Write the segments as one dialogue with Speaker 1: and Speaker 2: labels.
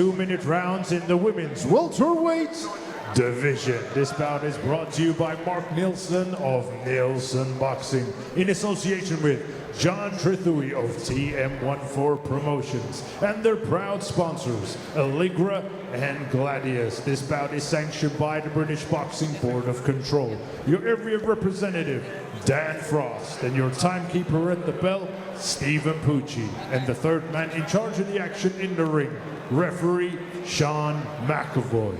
Speaker 1: 2-minute rounds in the women's welterweight division. This bout is brought to you by Mark Nielsen of Nielsen Boxing in association with John Trithui of TM14 Promotions and their proud sponsors, Allegra and Gladius. This bout is sanctioned by the British Boxing Board of Control. Your area representative, Dan Frost, and your timekeeper at the bell, Stephen Pucci, and the third man in charge of the action in the ring, referee Sean McAvoy.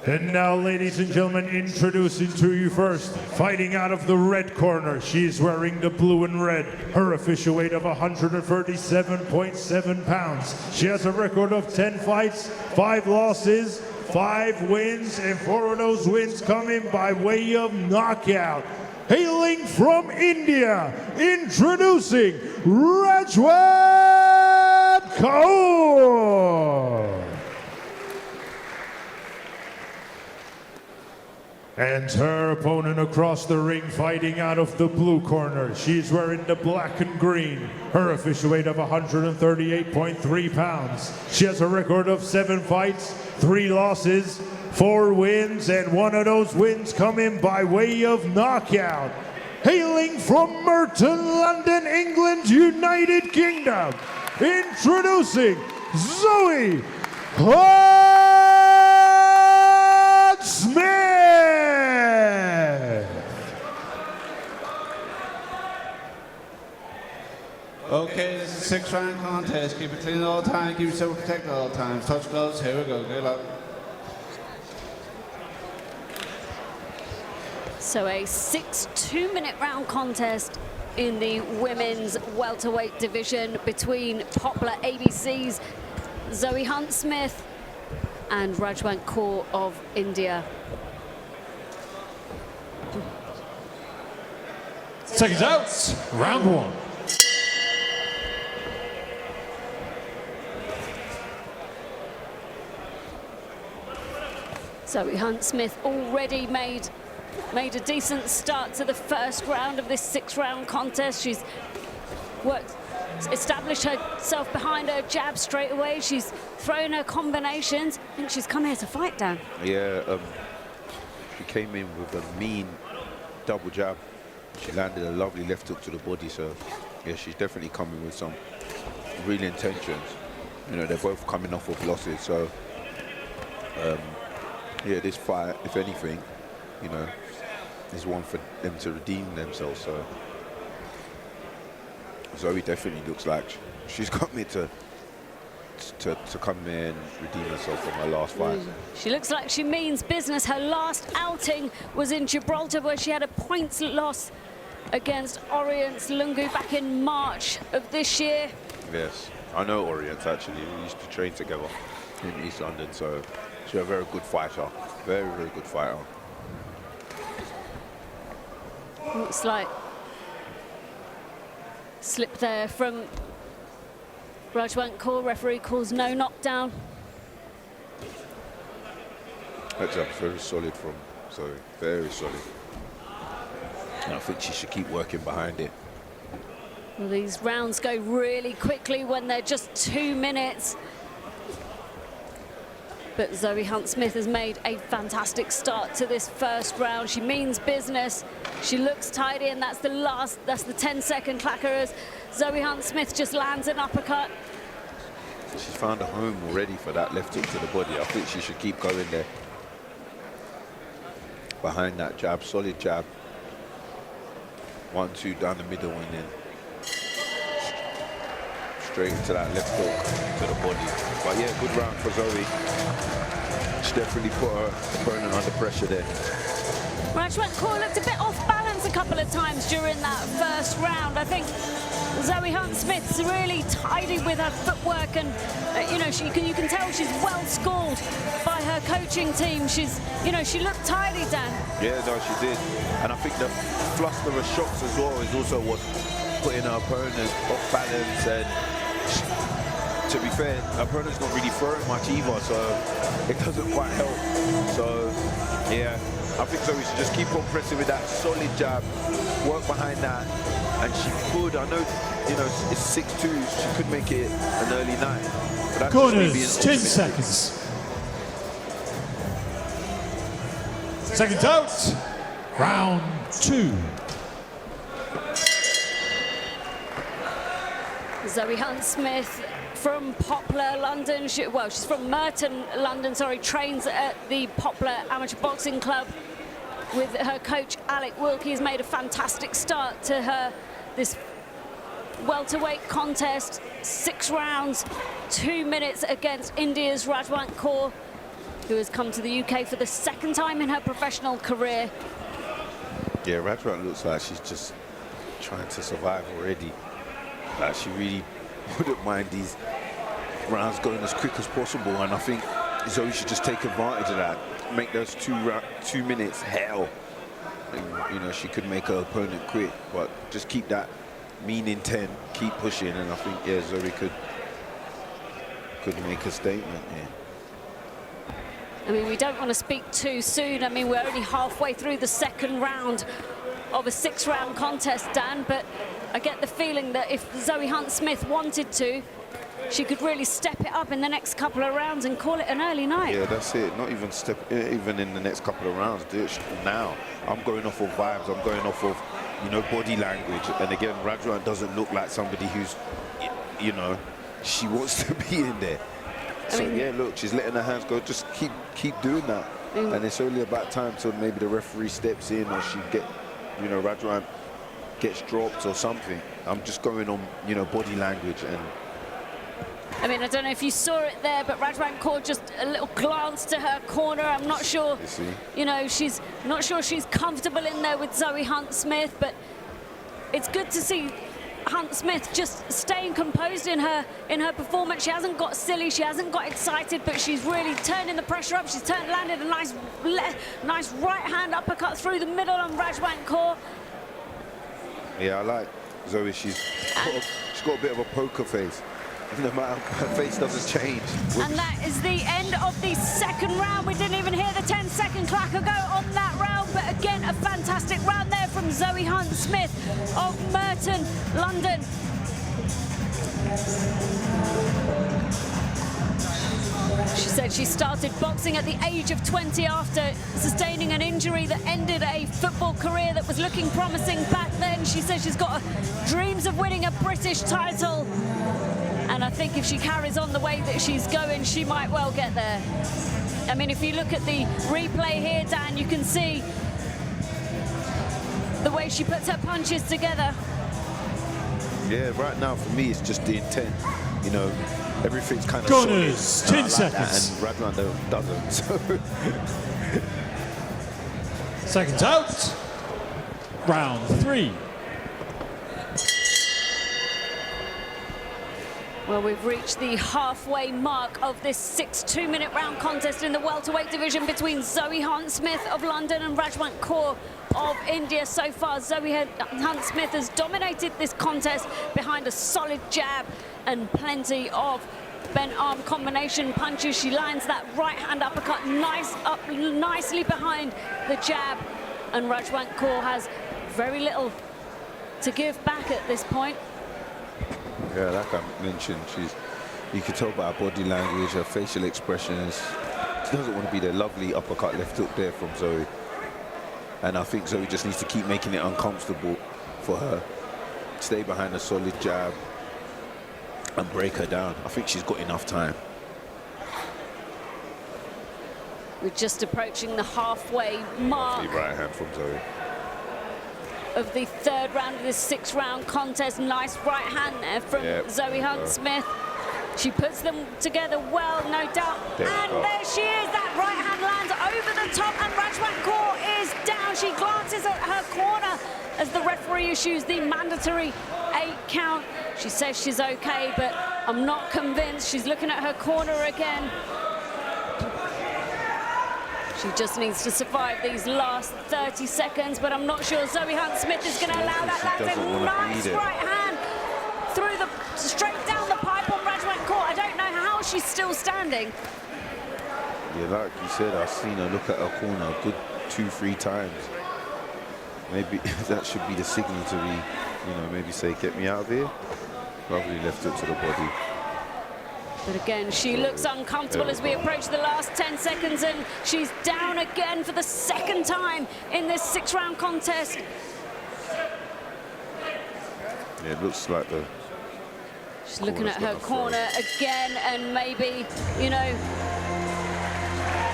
Speaker 1: And now, ladies and gentlemen, introducing to you first, fighting out of the red corner. She's wearing the blue and red. Her official weight of 137.7 pounds. She has a record of 10 fights, 5 losses, 5 wins, and 4 of those wins coming by way of knockout. Hailing from India, introducing Rajwant Kaur. And her opponent across the ring, fighting out of the blue corner. She's wearing the black and green. Her official weight of 138.3 pounds. She has a record of 7 fights, 3 losses, 4 wins, and 1 of those wins coming by way of knockout. Hailing from Merton, London, England, United Kingdom, introducing Zoe Smith.
Speaker 2: Okay, this is a 6-round contest. Keep it clean all the time, keep yourself protected all the time. Touch gloves, here we go, good luck.
Speaker 3: So a 6 2-minute round contest in the women's welterweight division between popular ABC's Zoe Hunte Smith and Rajwant Kaur of India.
Speaker 4: Seconds out, round 1.
Speaker 3: Zoe Hunte Smith already made a decent start to the first round of this 6-round contest. She's established herself behind her jab straight away. She's thrown her combinations. I think she's come here to fight, Dan.
Speaker 5: Yeah, she came in with a mean double jab. She landed a lovely left hook to the body, so yeah, she's definitely coming with some real intentions. You know, they're both coming off of losses, so yeah, this fight, if anything, you know, is one for them to redeem themselves. So Zoe definitely looks like she's got me to come in and redeem herself from her last fight.
Speaker 3: She looks like she means business. Her last outing was in Gibraltar, where she had a points loss against Orient Lungu back in March of this year.
Speaker 5: Yes, I know Orient actually. We used to train together in East London, so she's a very good fighter. Very, very good fighter.
Speaker 3: Looks like slip there from Rajwant Kaur. Referee calls no knockdown.
Speaker 5: That's very solid from Zoe, very solid. And I think she should keep working behind it.
Speaker 3: Well, these rounds go really quickly when they're just 2 minutes. But Zoe Hunte Smith has made a fantastic start to this first round. She means business. She looks tidy, and that's the 10-second clacker as Zoe Hunte Smith just lands an uppercut.
Speaker 5: She's found a home already for that left hook to the body. I think she should keep going there. Behind that jab, solid jab. 1-2 down the middle and then straight into that left hook to the body. But yeah, good round for Zoe. She definitely put her opponent under pressure there.
Speaker 3: Rajwant Kaur looked a bit off balance a couple of times during that first round. I think Zoe Hunte Smith's really tidy with her footwork, and you know, you can tell she's well schooled by her coaching team. She looked tidy, Dan.
Speaker 5: Yeah, no, she did. And I think the fluster of shots as well is also what putting her opponent off balance, and to be fair, her opponent's not really throwing much either, so it doesn't quite help. So yeah, I think Zoe should just keep on pressing with that solid jab, work behind that, and she could, I know, you know, it's 6'2", she could make it an early night. But that's
Speaker 4: Corners,
Speaker 5: just me being
Speaker 4: 10 seconds. Seconds out. Round 2.
Speaker 3: Zoe Hunt-Smith from Poplar, London. She's from Merton, London, sorry, trains at the Poplar Amateur Boxing Club with her coach, Alec Wilkie. Has made a fantastic start to this welterweight contest. 6 rounds, 2 minutes against India's Rajwant Kaur, who has come to the UK for the 2nd time in her professional career.
Speaker 5: Yeah, Rajwant looks like she's just trying to survive already. Like she really wouldn't mind these rounds going as quick as possible, and I think Zoe should just take advantage of that. Make those 2 minutes hell. And, you know, she could make her opponent quit, but just keep that mean intent, keep pushing, and I think, yeah, Zoe could make a statement here.
Speaker 3: I mean, we don't want to speak too soon. I mean, we're only halfway through the 2nd round of a 6-round contest, Dan, but I get the feeling that if Zoe Hunt-Smith wanted to, she could really step it up in the next couple of rounds and call it an early night.
Speaker 5: Yeah, that's it. Not even even in the next couple of rounds. Do it now. I'm going off of vibes. I'm going off of, you know, body language. And again, Rajwant doesn't look like somebody who's, you know, she wants to be in there. So yeah, look, she's letting her hands go. Just keep doing that. And it's only about time till maybe the referee steps in, or she you know, Rajwant gets dropped or something. I'm just going on, you know, body language. And
Speaker 3: I mean, I don't know if you saw it there, but Rajwant Kaur just a little glance to her corner. I'm not sure, you know, she's not sure she's comfortable in there with Zoe Hunt-Smith, but it's good to see Hunt-Smith just staying composed in her performance. She hasn't got silly, she hasn't got excited, but she's really turning the pressure up. She's landed a nice right-hand uppercut through the middle on Rajwant Kaur.
Speaker 5: Yeah, I like Zoe. She's got a bit of a poker face. No matter, her face doesn't change.
Speaker 3: And that is the end of the 2nd round. We didn't even hear the 10-second clacker go on that round, but again, a fantastic round there from Zoe Hunt-Smith of Merton, London. She said she started boxing at the age of 20 after sustaining an injury that ended a football career that was looking promising back then. She says she's got dreams of winning a British title. And I think if she carries on the way that she's going, she might well get there. I mean, if you look at the replay here, Dan, you can see the way she puts her punches together.
Speaker 5: Yeah, right now for me, it's just the intent. You know, everything's kind of
Speaker 4: Corners, 10 seconds.
Speaker 5: And Rajwant doesn't. So.
Speaker 4: Seconds out. Round 3.
Speaker 3: Well, we've reached the halfway mark of this 6 2-minute round contest in the welterweight division between Zoe Hunt-Smith of London and Rajwant Kaur of India. So far, Zoe Hunt-Smith has dominated this contest behind a solid jab and plenty of bent arm combination punches. She lines that right-hand uppercut nicely behind the jab, and Rajwant Kaur has very little to give back at this point.
Speaker 5: Yeah, like I mentioned, you can tell by her body language, her facial expressions. She doesn't want to be there. Lovely uppercut left hook there from Zoe. And I think Zoe just needs to keep making it uncomfortable for her. Stay behind a solid jab and break her down. I think she's got enough time.
Speaker 3: We're just approaching the halfway mark.
Speaker 5: Lovely right hand from Zoe.
Speaker 3: Of the 3rd round of this 6-round contest. Nice right hand there from Zoe Hunt-Smith. She puts them together well, no doubt. There she is. That right hand lands over the top, and Rajwant Kaur is down. She glances at her corner as the referee issues the mandatory 8 count. She says she's okay, but I'm not convinced. She's looking at her corner again. She just needs to survive these last 30 seconds, but I'm not sure Zoe Hunt-Smith is going to allow that. That's a nice right hand straight down the pipe on Rajwant Kaur. I don't know how she's still standing.
Speaker 5: Yeah, like you said, I've seen her look at her corner a good 2-3 times. Maybe that should be the signal to be you know, maybe say, get me out of here. Lovely left hook to the body.
Speaker 3: But again, she looks uncomfortable as we approach the last 10 seconds, and she's down again for the second time in this 6-round contest.
Speaker 5: Yeah, it looks like the...
Speaker 3: She's looking at her corner again, and maybe, you know,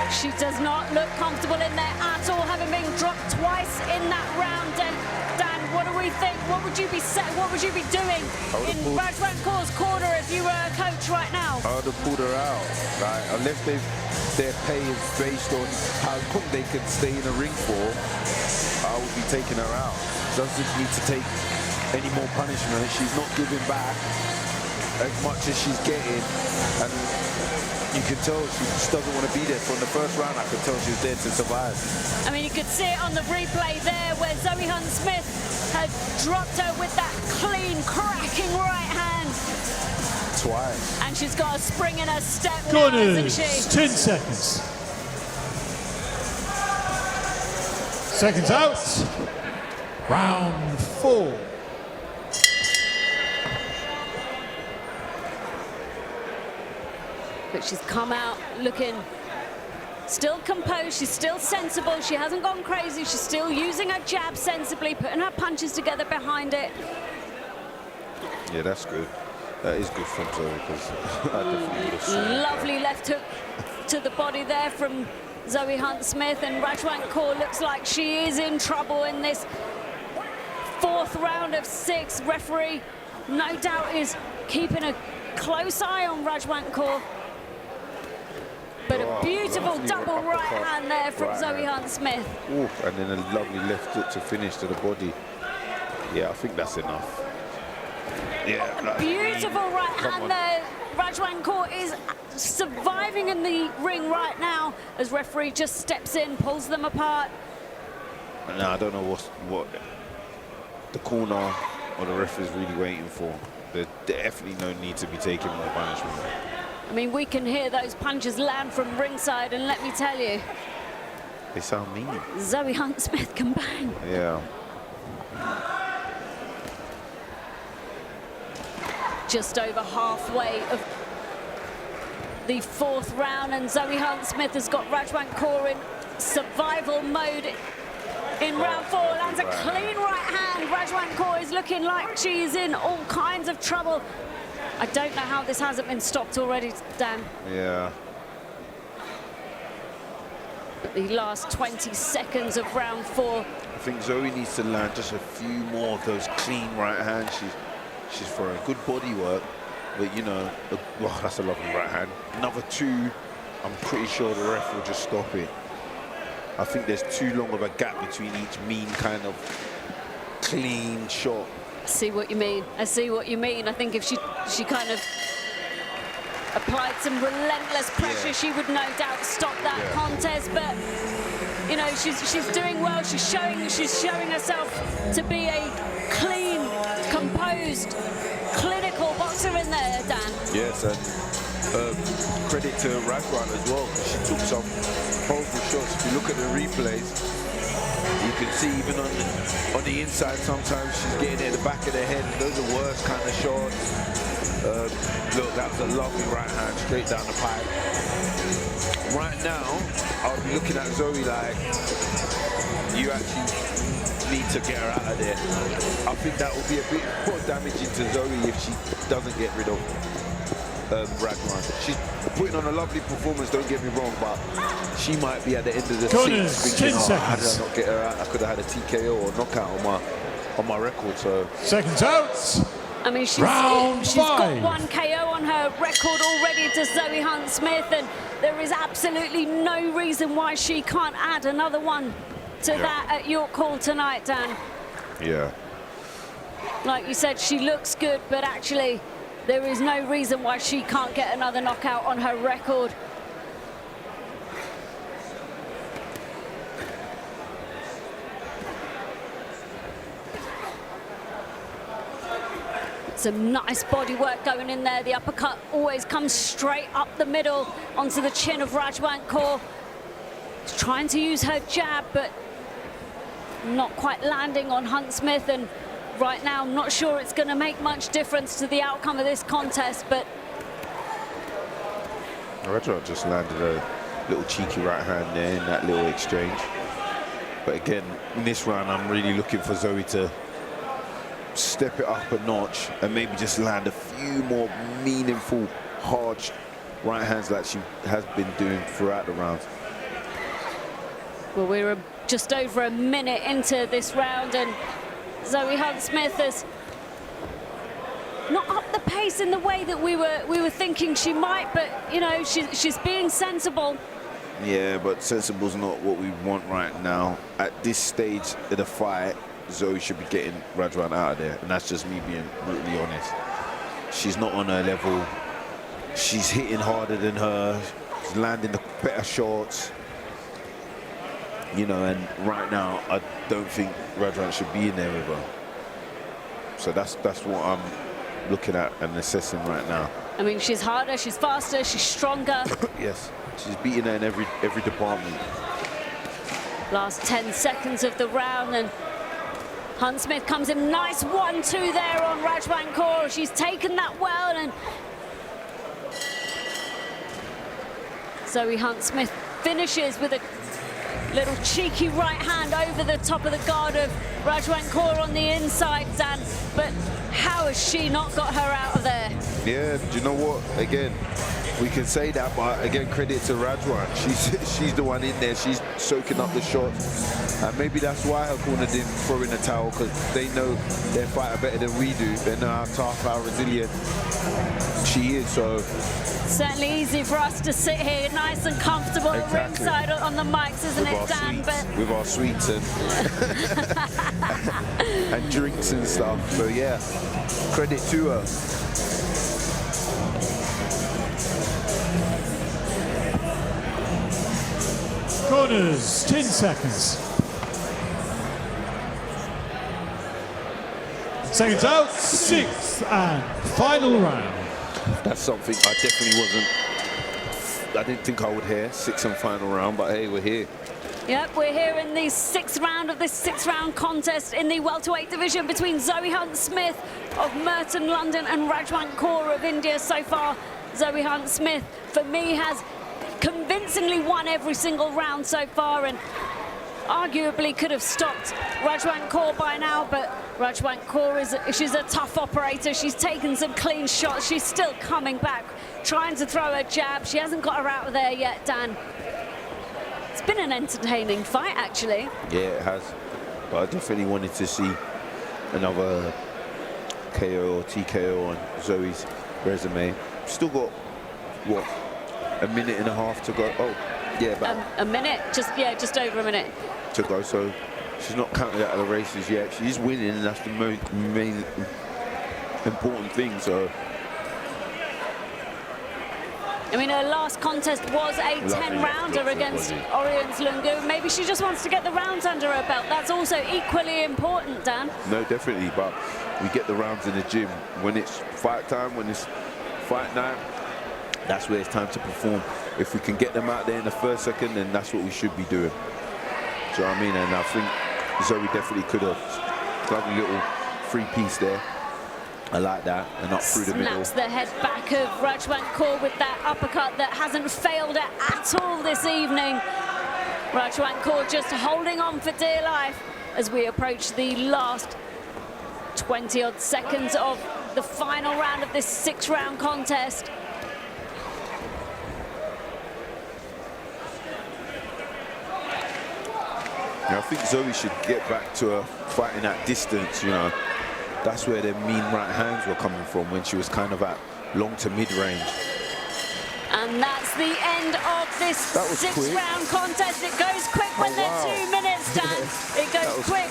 Speaker 3: she does not look comfortable in there at all, having been dropped twice in that round. And Dan, what do we think? What would you be doing in Rajwant Kaur's corner if you were a coach right now?
Speaker 5: I would have pulled her out. Like, unless their pay is based on how long they can stay in a ring for, I would be taking her out. Doesn't need to take any more punishment. She's not giving back as much as she's getting, and you can tell she just doesn't want to be there. From the first round, I could tell she was there to survive.
Speaker 3: I mean, you could see it on the replay there where Zoe Hunte-Smith had dropped her with that clean, cracking right hand.
Speaker 5: Twice.
Speaker 3: And she's got a spring in her step now,
Speaker 4: Corners,
Speaker 3: isn't she?
Speaker 4: 10 seconds. Seconds out. Round 4.
Speaker 3: But she's come out looking still composed, she's still sensible, she hasn't gone crazy, she's still using her jab sensibly, putting her punches together behind it.
Speaker 5: Yeah, that's good. That is good from Zoe, because I definitely would have seen
Speaker 3: Lovely left hook to the body there from Zoe Hunte-Smith, and Rajwant Kaur looks like she is in trouble in this 4th round of 6. Referee, no doubt, is keeping a close eye on Rajwant Kaur. But a beautiful double right hand there from Zoe Hunte-Smith.
Speaker 5: And then a lovely left hook to finish to the body. Yeah, I think that's enough. Yeah,
Speaker 3: Beautiful right hand there. Rajwant Kaur is surviving in the ring right now as referee just steps in, pulls them apart.
Speaker 5: No, I don't know what the corner or the ref is really waiting for. There's definitely no need to be taking more punishment.
Speaker 3: I mean, we can hear those punches land from ringside, and let me tell you,
Speaker 5: They sound mean.
Speaker 3: Zoe Hunte-Smith can bang.
Speaker 5: Yeah.
Speaker 3: Just over halfway of the 4th round, and Zoe Hunte-Smith has got Rajwant Kaur in survival mode. In round 4, lands a clean right hand. Rajwant Kaur is looking like she's in all kinds of trouble. I don't know how this hasn't been stopped already, Dan.
Speaker 5: Yeah.
Speaker 3: The last 20 seconds of round 4.
Speaker 5: I think Zoe needs to land just a few more of those clean right hands. She's for a good body work, but you know, oh, that's a lovely right hand. Another 2, I'm pretty sure the ref will just stop it. I think there's too long of a gap between each mean kind of clean shot.
Speaker 3: I see what you mean. I see what you mean. I think if she kind of applied some relentless pressure, she would no doubt stop that contest. But you know, she's doing well. She's showing herself to be a clean, composed, clinical boxer in there, Dan.
Speaker 5: Yes, and credit to Rajwant as well. She took some powerful shots. If you look at the replays, you can see even on the inside sometimes she's getting at the back of the head. Those are worse kind of shots. Look, that was a lovely right hand straight down the pipe. Right now, I'll be looking at Zoe like, you actually need to get her out of there. I think that will be a bit more damaging to Zoe if she doesn't get rid of Rajwant. She's putting on a lovely performance, don't get me wrong, but she might be at the end of the
Speaker 4: Corners,
Speaker 5: thinking,
Speaker 4: 10
Speaker 5: how did I
Speaker 4: seconds.
Speaker 5: not get her out? I could have had a TKO or knockout on my record. So
Speaker 4: Seconds out.
Speaker 3: I mean, she's
Speaker 4: Round
Speaker 3: got
Speaker 4: 5.
Speaker 3: 1 KO on her record already to Zoe Hunte-Smith, and there is absolutely no reason why she can't add another one to that at York Hall tonight, Dan.
Speaker 5: yeah.
Speaker 3: Like you said, she looks good, but actually there is no reason why she can't get another knockout on her record. Some nice body work going in there. The uppercut always comes straight up the middle onto the chin of Rajwant Kaur. She's trying to use her jab, but not quite landing on Hunte-Smith, and right now. I'm not sure it's going to make much difference to the outcome of this contest, but
Speaker 5: Rajwant just landed a little cheeky right hand there in that little exchange. But again, in this round, I'm really looking for Zoe to step it up a notch and maybe just land a few more meaningful, hard right hands like she has been doing throughout the rounds.
Speaker 3: well, we're just over a minute into this round, and Zoe Hunte-Smith has not up the pace in the way that we were thinking she might, but you know, she's being sensible.
Speaker 5: Yeah, but sensible's not what we want right now. At this stage of the fight, Zoe should be getting Rajwant out of there, and that's just me being brutally honest. She's not on her level. She's hitting harder than her. She's landing the better shots. You know, and right now, I don't think Rajwant should be in there with her. So that's what I'm looking at and assessing right now.
Speaker 3: I mean, she's harder, she's faster, she's stronger.
Speaker 5: Yes, she's beating her in every department.
Speaker 3: Last 10 seconds of the round, and Hunte-Smith comes in, nice 1-2 there on Rajwant Kaur. She's taken that well, and Zoe Hunte-Smith finishes with a little cheeky right hand over the top of the guard of Rajwant Kaur on the inside, Dan. But how has she not got her out of there?
Speaker 5: Yeah, do you know what? Again, we can say that, but again, credit to Rajwant. She's the one in there. She's soaking up the shots. And maybe that's why her corner didn't throw in the towel, because they know their fighter better than we do. They know how tough, how resilient she is. So
Speaker 3: certainly easy for us to sit here nice and comfortable ringside on the mics, isn't it, Dan?
Speaker 5: With our sweets and and drinks and stuff. So yeah, credit to her.
Speaker 4: Corners, 10 seconds. Seconds out, sixth and final round.
Speaker 5: That's something I definitely I didn't think I would hear, sixth and final round, but hey, we're here.
Speaker 3: Yep, we're here in the sixth round of this six-round contest in the welterweight division between Zoe Hunte-Smith of Merton, London, and Rajwant Kaur of India. So far, Zoe Hunte-Smith, for me, has convincingly won every single round so far, and arguably could have stopped Rajwant Kaur by now, but Rajwant Kaur she's a tough operator. She's taken some clean shots. She's still coming back, trying to throw her jab. She hasn't got her out of there yet, Dan. It's been an entertaining fight, actually.
Speaker 5: Yeah, it has. But I definitely wanted to see another KO or TKO on Zoe's resume. Still got, what, a minute and a half to go? Oh, yeah, about
Speaker 3: a minute, just over a minute
Speaker 5: to go. So she's not counted out of the races yet. She's winning, and that's the main important thing. So
Speaker 3: I mean, her last contest was a 10-rounder against Oriens Lungu. Maybe she just wants to get the rounds under her belt. That's also equally important, Dan.
Speaker 5: No, definitely, but we get the rounds in the gym. When it's fight time, when it's fight night, that's where it's time to perform. If we can get them out there in the first second, then that's what we should be doing. Do you know what I mean? And I think Zoe definitely could have. Lovely little free piece there. I like that, and up through the middle.
Speaker 3: Snaps the head back of Rajwant Kaur with that uppercut that hasn't failed her at all this evening. Rajwant Kaur just holding on for dear life as we approach the last 20-odd seconds of the final round of this six-round contest.
Speaker 5: Yeah, I think Zoe should get back to her fighting at distance, you know. That's where their mean right hands were coming from when she was kind of at long to mid-range.
Speaker 3: And that's the end of this six-round contest. It goes quick when they're 2 minutes, Dan. It goes quick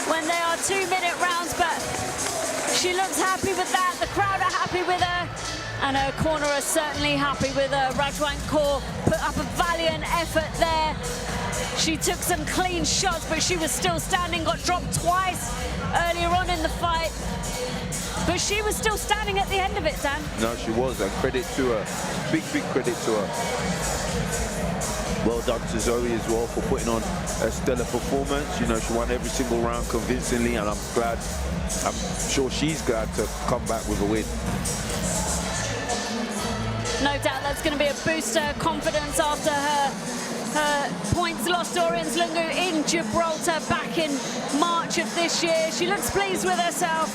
Speaker 3: when they are 2-minute rounds, but she looks happy with that. The crowd are happy with her, and her corner are certainly happy with her. Rajwant Kaur put up a valiant effort there. She took some clean shots, but she was still standing, got dropped twice earlier on in the fight. but she was still standing at the end of it, Dan.
Speaker 5: No, she was, and credit to her. Big credit to her. Well done to Zoe as well for putting on a stellar performance. You know, she won every single round convincingly, and I'm sure she's glad to come back with a win.
Speaker 3: No doubt that's going to be a boost to her confidence after her points lost to Oriens Lungu in Gibraltar back in March of this year. She looks pleased with herself.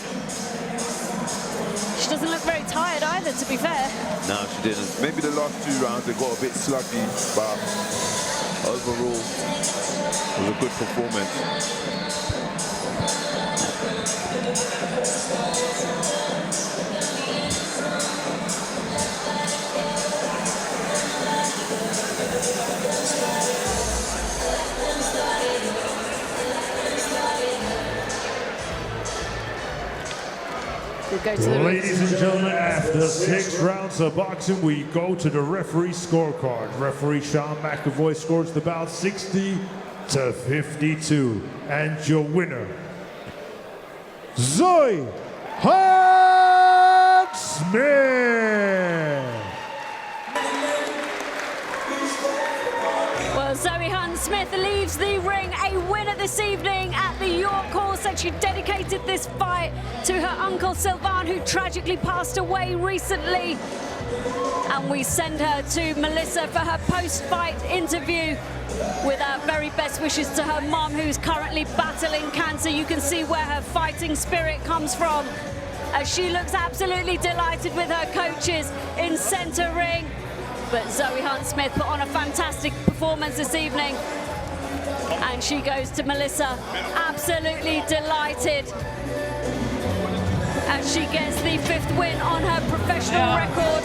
Speaker 3: She doesn't look very tired either, to be fair.
Speaker 5: No, she didn't. Maybe the last 2 rounds they got a bit sluggy, but overall it was a good performance.
Speaker 1: Ladies and gentlemen, after 6 rounds of boxing, we go to the referee scorecard. Referee Sean McAvoy scores the bout 60-52. And your winner, Zoe Hunte-Smith.
Speaker 3: Well, Zoe Hunte-Smith leaves the ring a winner this evening at the York Hall. Said she dedicated this fight to her uncle Sylvain, who tragically passed away recently. And we send her to Melissa for her post-fight interview with our very best wishes to her mom, who's currently battling cancer. You can see where her fighting spirit comes from, as she looks absolutely delighted with her coaches in centre ring. But Zoe Hunte-Smith put on a fantastic performance this evening, and she goes to Melissa absolutely delighted as she gets the 5th win on her professional record.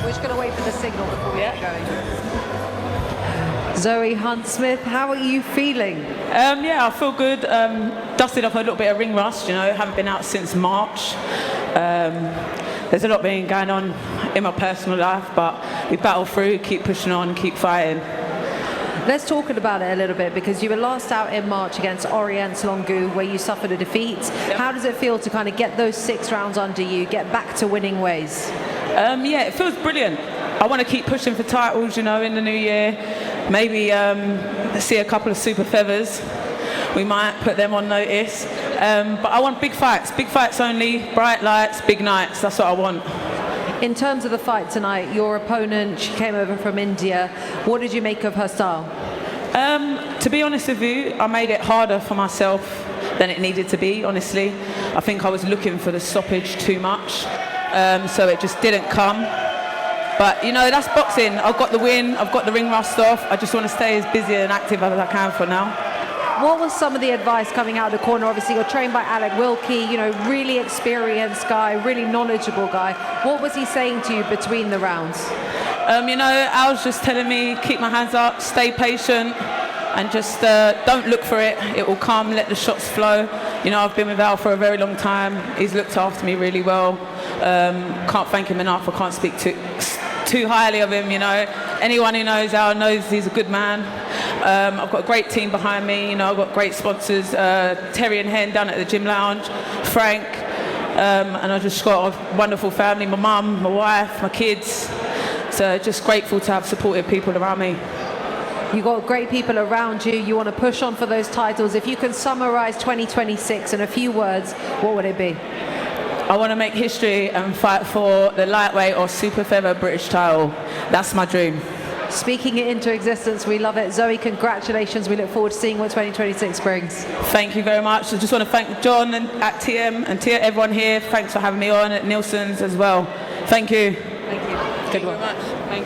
Speaker 6: We're just going to wait for the signal before we get going. Zoe Hunte-Smith, how are you feeling?
Speaker 7: Yeah, I feel good. Dusted off a little bit of ring rust, you know, haven't been out since March. There's a lot been going on in my personal life, but we battle through, keep pushing on, keep fighting.
Speaker 6: Let's talk about it a little bit, because you were last out in March against Oriens Lungu, where you suffered a defeat. Yep. How does it feel to kind of get those 6 rounds under you, get back to winning ways?
Speaker 7: Yeah, it feels brilliant. I want to keep pushing for titles, you know, in the new year. Maybe see a couple of super feathers. We might put them on notice. But I want big fights only, bright lights, big nights. That's what I want.
Speaker 6: In terms of the fight tonight, your opponent, she came over from India. What did you make of her style?
Speaker 7: To be honest with you, I made it harder for myself than it needed to be, honestly. I think I was looking for the stoppage too much, so it just didn't come. But, you know, that's boxing. I've got the win, I've got the ring rust off. I just want to stay as busy and active as I can for now.
Speaker 6: What was some of the advice coming out of the corner? Obviously, you're trained by Alec Wilkie, you know, really experienced guy, really knowledgeable guy. What was he saying to you between the rounds?
Speaker 7: You know, Al was just telling me, keep my hands up, stay patient, and just don't look for it. It will come, let the shots flow. You know, I've been with Al for a very long time. He's looked after me really well. Can't thank him enough. I can't speak too highly of him, you know. Anyone who knows Al knows he's a good man. I've got a great team behind me, you know, I've got great sponsors, Terry and Hen down at the gym lounge, Frank, and I've just got a wonderful family, my mum, my wife, my kids. So just grateful to have supportive people around me.
Speaker 6: You've got great people around you, you want to push on for those titles. If you can summarise 2026 in a few words, what would it be?
Speaker 7: I want to make history and fight for the lightweight or super feather British title. That's my dream.
Speaker 6: Speaking it into existence, we love it. Zoe, congratulations. We look forward to seeing what 2026 brings.
Speaker 7: Thank you very much. I just want to thank John and at TM and everyone here. Thanks for having me on at Nielsen's as well. Thank you.
Speaker 6: Thank you.
Speaker 7: Good one. Thank you very much.